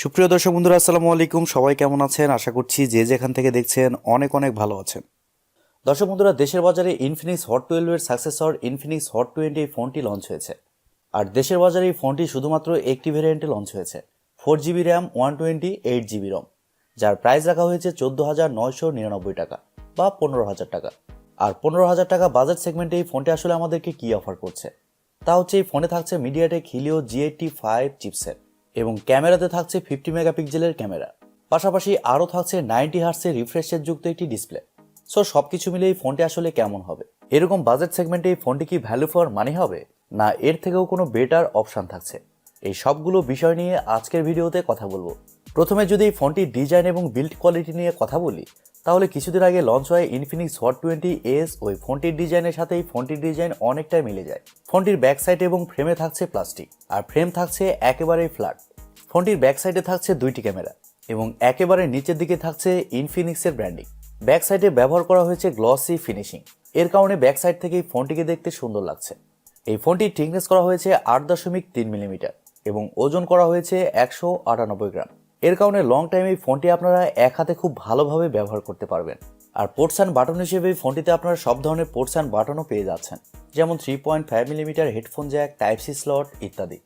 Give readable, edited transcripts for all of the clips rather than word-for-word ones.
সুপ্রিয় দর্শক বন্ধুরা, আসসালামু আলাইকুম। সবাই কেমন আছেন? আশা করছি যে যেখান থেকে দেখছেন অনেক অনেক ভালো আছেন। দর্শক বন্ধুরা, দেশের বাজারে ইনফিনিক্স হট 12 এর সাকসেসর ইনফিনিক্স হট 20 এই ফোনটি লঞ্চ হয়েছে। আর দেশের বাজারে এই ফোনটি শুধুমাত্র একটি ভেরিয়েন্টে লঞ্চ হয়েছে, 4GB র্যাম 128GB রম, যার প্রাইস রাখা হয়েছে 14,999 টাকা বা 15,000 টাকা। আর 15,000 টাকা বাজেট সেগমেন্টে এই ফোনটি আসলে আমাদেরকে কি অফার করছে তা হচ্ছে, এই ফোনে থাকছে মিডিয়াটেক হিলিও G85 চিপসেট এবং ক্যামেরাতে থাকছে 50 মেগাপিক্সেলের ক্যামেরা। পাশাপাশি আরও থাকছে 90 হার্টসের রিফ্রেশ রেট যুক্ত একটি ডিসপ্লে। সো সবকিছু মিলে এই ফোনটি আসলে কেমন হবে? এরকম বাজেট সেগমেন্টে এই ফোনটি কি ভ্যালু ফর মানি হবে, না এর থেকেও কোনো বেটার অপশন থাকছে? এই সবগুলো বিষয় নিয়ে আজকের ভিডিওতে কথা বলবো। প্রথমে যদি এই ফোনটির ডিজাইন এবং বিল্ড কোয়ালিটি নিয়ে কথা বলি, তাহলে কিছুদিন আগে লঞ্চ হয় ইনফিনিক্স হট 20s। ওই ফোনটির ডিজাইনের সাথে এই ফোনটির ডিজাইন অনেকটাই মিলে যায়। ফোনটির ব্যাক সাইড এবং ফ্রেমে থাকছে প্লাস্টিক, আর ফ্রেম থাকছে একেবারেই ফ্ল্যাট। ফোনটির ব্যাক সাইডে থাকছে দুইটি ক্যামেরা এবং একেবারে নিচের দিকে থাকছে ইনফিনিক্সের ব্র্যান্ডিং। ব্যাক সাইডে ব্যবহার করা হয়েছে গ্লসি ফিনিশিং, এর কারণে ব্যাক সাইড থেকেই ফোনটিকে দেখতে সুন্দর লাগছে। এই ফোনটির থিকনেস করা হয়েছে 8.3 মিলিমিটার এবং ওজন করা হয়েছে 198 গ্রাম। এর কারণে লং টাইম এই ফোনটি আপনারা এক হাতে খুব ভালোভাবে ব্যবহার করতে পারবেন। আর পোর্টস অ্যান্ড বাটন হিসেবে এই ফোনটিতে আপনারা সব ধরনের পোর্টস অ্যান্ড বাটনও পেয়ে যাচ্ছেন, যেমন 3.5 millimetre headphone jack, type C slot ইত্যাদি।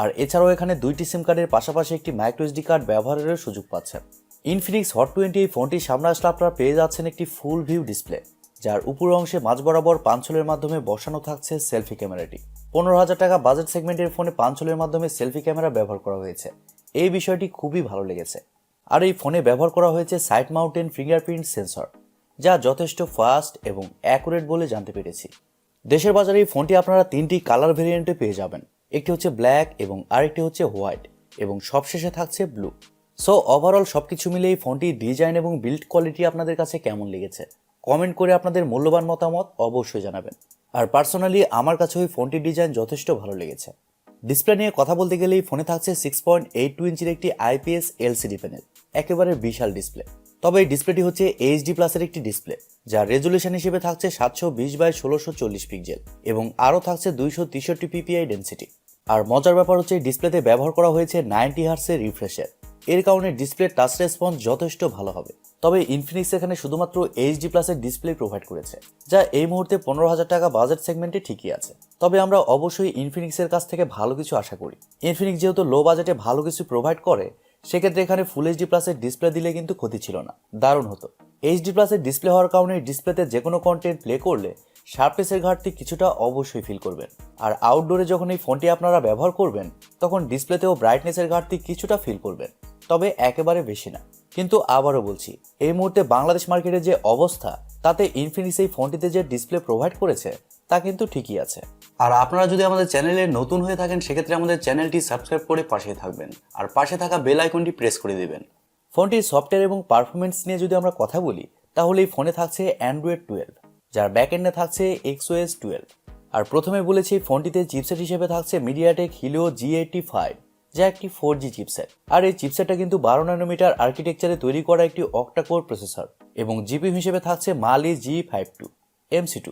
আর এছাড়াও এখানে দুইটি সিম কার্ডের পাশাপাশি একটি মাইক্রো এসডি কার্ড ব্যবহারেরও সুযোগ পাচ্ছেন। ইনফিনিক্স হট 20 এই ফোনটির সামনে আসলে আপনারা পেয়ে যাচ্ছেন একটি ফুল ভিউ ডিসপ্লে, যার উপর অংশে মাঝ বরাবর পাঞ্চলের মাধ্যমে বসানো থাকছে সেলফি ক্যামেরাটি। 15,000 টাকা বাজেট সেগমেন্টের ফোনে পাঞ্চলের মাধ্যমে সেলফি ক্যামেরা ব্যবহার করা হয়েছে, এই বিষয়টি খুবই ভালো লেগেছে। আর এই ফোনে ব্যবহার করা হয়েছে সাইড মাউন্টেন ফিঙ্গারপ্রিন্ট সেন্সর, যা যথেষ্ট ফাস্ট এবং অ্যাকুরেট বলে জানতে পেরেছি। দেশের বাজারে এই ফোনটি আপনারা তিনটি কালার ভেরিয়েন্টে পেয়ে যাবেন, একটি হচ্ছে ব্ল্যাক এবং আরেকটি হচ্ছে হোয়াইট এবং সবশেষে থাকছে ব্লু। সো ওভারঅল সবকিছু মিলে এই ফোনটির ডিজাইন এবং বিল্ড কোয়ালিটি আপনাদের কাছে কেমন লেগেছে কমেন্ট করে আপনাদের মূল্যবান মতামত অবশ্যই জানাবেন। আর পার্সোনালি আমার কাছে ওই ফোনটির ডিজাইন যথেষ্ট ভালো লেগেছে। ডিসপ্লে নিয়ে কথা বলতে গেলে এই ফোনে থাকছে 6.82 ইঞ্চির একটি IPS LCD প্যানেল, একেবারে বিশাল ডিসপ্লে। তবে এই ডিসপ্লেটি হচ্ছে এইচডি প্লাসের একটি ডিসপ্লে, যার রেজুলেশন হিসেবে থাকছে 720x1640 পিক্সেল এবং আরও থাকছে 263 ppi ডেন্সিটি। আর মজার ব্যাপার হচ্ছে এই ডিসপ্লেতে ব্যবহার করা হয়েছে 90 হার্টসের রিফ্রেশ রেট, এর কারণে ডিসপ্লে টাচ রেসপন্স যথেষ্ট ভালো হবে। তবে ইনফিনিক্স এখানে শুধুমাত্র এইচডি প্লাসের ডিসপ্লে প্রোভাইড করেছে, যা এই মুহূর্তে 15,000 টাকা বাজেট সেগমেন্টে ঠিকই আছে। তবে আমরা অবশ্যই ইনফিনিক্সের কাছ থেকে ভালো কিছু আশা করি। ইনফিনিক্স যেহেতু লো বাজেটে ভালো কিছু প্রোভাইড করে, সেক্ষেত্রে এখানে ফুল এইচডি প্লাসের ডিসপ্লে দিলে কিন্তু ক্ষতি ছিল না, দারুণ হতো। এইচডি প্লাসের ডিসপ্লে হওয়ার কারণে ডিসপ্লেতে যে কোনো কন্টেন্ট প্লে করলে শার্পনেসের ঘাটতি কিছুটা অবশ্যই ফিল করবেন। আর আউটডোরে যখন এই ফোনটি আপনারা ব্যবহার করবেন, তখন ডিসপ্লেতেও ব্রাইটনেসের ঘাটতি কিছুটা ফিল করবেন, তবে একেবারে বেশি না। কিন্তু আবারও বলছি, এই মুহূর্তে বাংলাদেশ মার্কেটের যে অবস্থা, তাতে ইনফিনিক্স এই ফোনটিতে যে ডিসপ্লে প্রোভাইড করেছে তা কিন্তু ঠিকই আছে। আর আপনারা যদি আমাদের চ্যানেলে নতুন হয়ে থাকেন, সেক্ষেত্রে আমাদের চ্যানেলটি সাবস্ক্রাইব করে পাশে থাকবেন আর পাশে থাকা বেল আইকনটি প্রেস করে দেবেন। ফোনটির সফটওয়্যার এবং পারফরমেন্স নিয়ে যদি আমরা কথা বলি, তাহলে এই ফোনে থাকছে অ্যান্ড্রয়েড 12, যার ব্যাকএন্ডে থাকছে XOS 12। আর প্রথমে বলেছি ফোনটিতে চিপসেট হিসেবে থাকছে মিডিয়াটেক হিলিও G85, যা একটি 4G চিপসেট। আর এই চিপসেটটা কিন্তু 12 ন্যানোমিটার আর্কিটেকচারে তৈরি করা একটি অক্টা কোর প্রসেসর এবং জিপিইউ হিসেবে থাকছে মালি G52 MC2।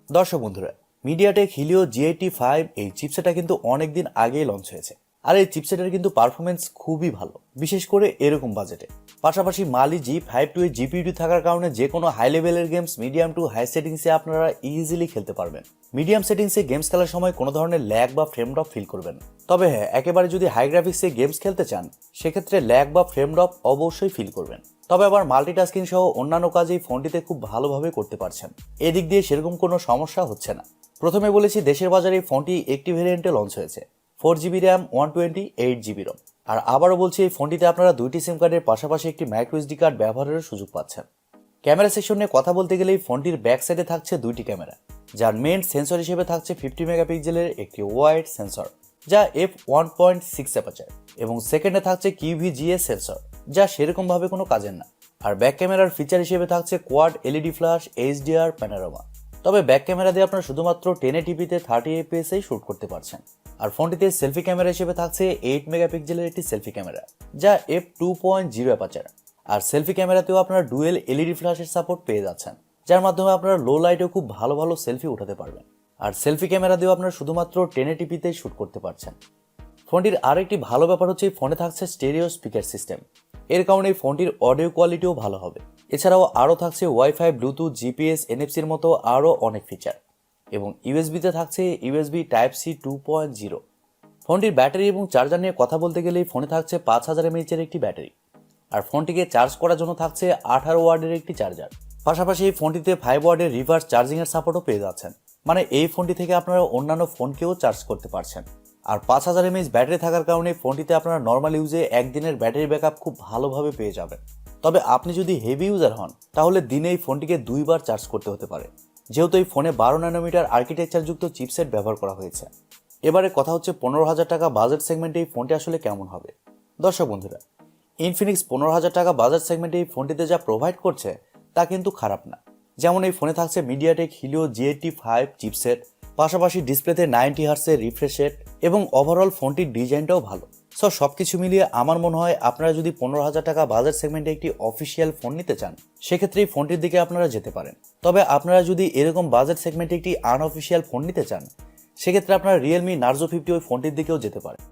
দর্শক বন্ধুরা, মিডিয়াটেক হিলিও G85 এই চিপসেটটা কিন্তু অনেকদিন আগেই লঞ্চ হয়েছে। আর এই চিপসেটের কিন্তু পারফরমেন্স খুবই ভালো, বিশেষ করে এরকম বাজেটে। পাশাপাশি মালি G52 এর জিপিইউ থাকার কারণে যে কোনো হাই লেভেলের গেমস মিডিয়াম টু হাই সেটিংসে আপনারা ইজিলি খেলতে পারবেন। মিডিয়াম সেটিংসে গেমস খেলার সময় কোনো ধরনের ল্যাগ বা ফ্রেম ড্রপ ফিল করবেন। তবে হ্যাঁ, একেবারে যদি হাই গ্রাফিক্সে গেমস খেলতে চান, সেক্ষেত্রে ল্যাগ বা ফ্রেম ড্রপ অবশ্যই ফিল করবেন। তবে আবার মাল্টিটাস্কিং সহ অন্যান্য কাজ এই ফোনটিতে খুব ভালোভাবে করতে পারছেন, এদিক দিয়ে সেরকম কোনো সমস্যা হচ্ছে না। প্রথমে বলেছি দেশের বাজারে এই ফোনটি একটি ভেরিয়েন্টে লঞ্চ হয়েছে, 4GB র্যাম 128GB রম। আর আবারও বলছি, এই ফোনটিতে আপনারা দুইটি সিম কার্ডের পাশাপাশি একটি মাইক্রো এসডি কার্ড ব্যবহারের সুযোগ পাচ্ছেন। ক্যামেরা সেকশন নিয়ে কথা বলতে গেলে এই ফোনটির ব্যাক সাইডে থাকছে দুইটি ক্যামেরা, যার মেইন সেন্সর হিসেবে থাকছে 50 মেগাপিক্সেলের একটি ওয়াইড সেন্সর, যা f1.6 অ্যাপারচার, এবং সেকেন্ডে থাকছে QVGA সেন্সর, যা সেরকমভাবে কোনো কাজের না। আর ব্যাক ক্যামেরার ফিচার হিসেবে থাকছে quad LED flash HDR panorama. তবে ব্যাক ক্যামেরা দিয়ে আপনারা শুধুমাত্র 1080pতে 30fps এই শ্যুট করতে পারছেন। আর ফোনটিতে সেলফি ক্যামেরা হিসেবে থাকছে 8 মেগাপিক্সেলের একটি সেলফি ক্যামেরা, যা f2.0 অ্যাপারচার। আর সেলফি ক্যামেরাতেও আপনারা ডুয়েল এলইডি ফ্ল্যাশের সাপোর্ট পেয়ে যাচ্ছেন, যার মাধ্যমে আপনারা লো লাইটেও খুব ভালো ভালো সেলফি উঠাতে পারবেন। আর সেলফি ক্যামেরা দিয়েও আপনারা শুধুমাত্র 1080pতে শ্যুট করতে পারছেন। ফোনটির আরেকটি ভালো ব্যাপার হচ্ছে ফোনে থাকছে স্টেরিও স্পিকার সিস্টেম। এর কারণে এই ফোনটির অডিও কোয়ালিটিও ভালো হবে। এছাড়াও আরও থাকছে ওয়াইফাই, ব্লুটুথ, জিপিএস, এনএফসির মতো আরও অনেক ফিচার। এবং ইউএসবিতে থাকছে ইউএসবি টাইপ সি 2.0। ফোনটির ব্যাটারি এবং চার্জার নিয়ে কথা বলতে গেলে ফোনে থাকছে 5000 এমএএইচের একটি ব্যাটারি। আর ফোনটিকে চার্জ করার জন্য থাকছে 18 ওয়াটের একটি চার্জার। পাশাপাশি এই ফোনটিতে 5 ওয়াটের রিভার্স চার্জিংয়ের সাপোর্টও পেয়ে যাচ্ছেন। মানে এই ফোনটি থেকে আপনারা অন্যান্য ফোনকেও চার্জ করতে পারছেন। আর 5000 এমএএইচ ব্যাটারি থাকার কারণে ফোনটিতে আপনারা নর্মাল ইউজে একদিনের ব্যাটারি ব্যাকআপ খুব ভালোভাবে পেয়ে যাবেন। তবে আপনি যদি হেভি ইউজার হন তাহলে দিনে এই ফোনটিকে 2 বার চার্জ করতে হতে পারে, যেহেতু এই ফোনে 12 ন্যানোমিটার আর্কিটেকচারযুক্ত চিপসেট ব্যবহার করা হয়েছে। এবারে কথা হচ্ছে 15,000 টাকা বাজেট সেগমেন্টে এই ফোনটি আসলে কেমন হবে। দর্শক বন্ধুরা, ইনফিনিক্স 15,000 টাকা বাজেট সেগমেন্টে এই ফোনটিতে যা প্রোভাইড করছে তা কিন্তু খারাপ না। যেমন এই ফোনে থাকছে মিডিয়াটেক হিলিও G85 চিপসেট, পাশাপাশি ডিসপ্লেতে 90 হার্টজের রিফ্রেশ রেট এবং ওভারঅল ফোনটির ডিজাইনটাও ভালো। সবকিছু মিলিয়ে আমার মনে হয় আপনারা যদি 15,000 টাকা বাজেট সেগমেন্টে একটি অফিসিয়াল ফোন নিতে চান সেক্ষেত্রে এই ফোনটির দিকে আপনারা যেতে পারেন। তবে আপনারা যদি এরকম বাজেট সেগমেন্টে একটি আনঅফিসিয়াল ফোন নিতে চান সেক্ষেত্রে আপনারা রিয়েলমি নার্জো 50 ওই ফোনটির দিকেও যেতে পারেন।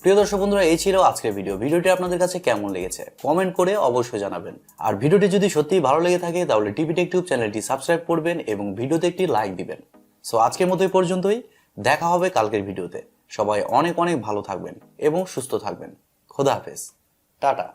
প্রিয় দর্শক বন্ধুরা, এই ছিল আজকের ভিডিওটি আপনাদের কাছে কেমন লেগেছে কমেন্ট করে অবশ্যই জানাবেন। আর ভিডিওটি যদি সত্যিই ভালো লেগে থাকে তাহলে টিভি টেক টিউব চ্যানেলটি সাবস্ক্রাইব করবেন এবং ভিডিওতে একটি লাইক দিবেন। আজকের মতো এই পর্যন্তই, দেখা হবে কালকের ভিডিওতে। সবাই অনেক অনেক ভালো থাকবেন এবং সুস্থ থাকবেন। খোদা হাফেজ, টাটা।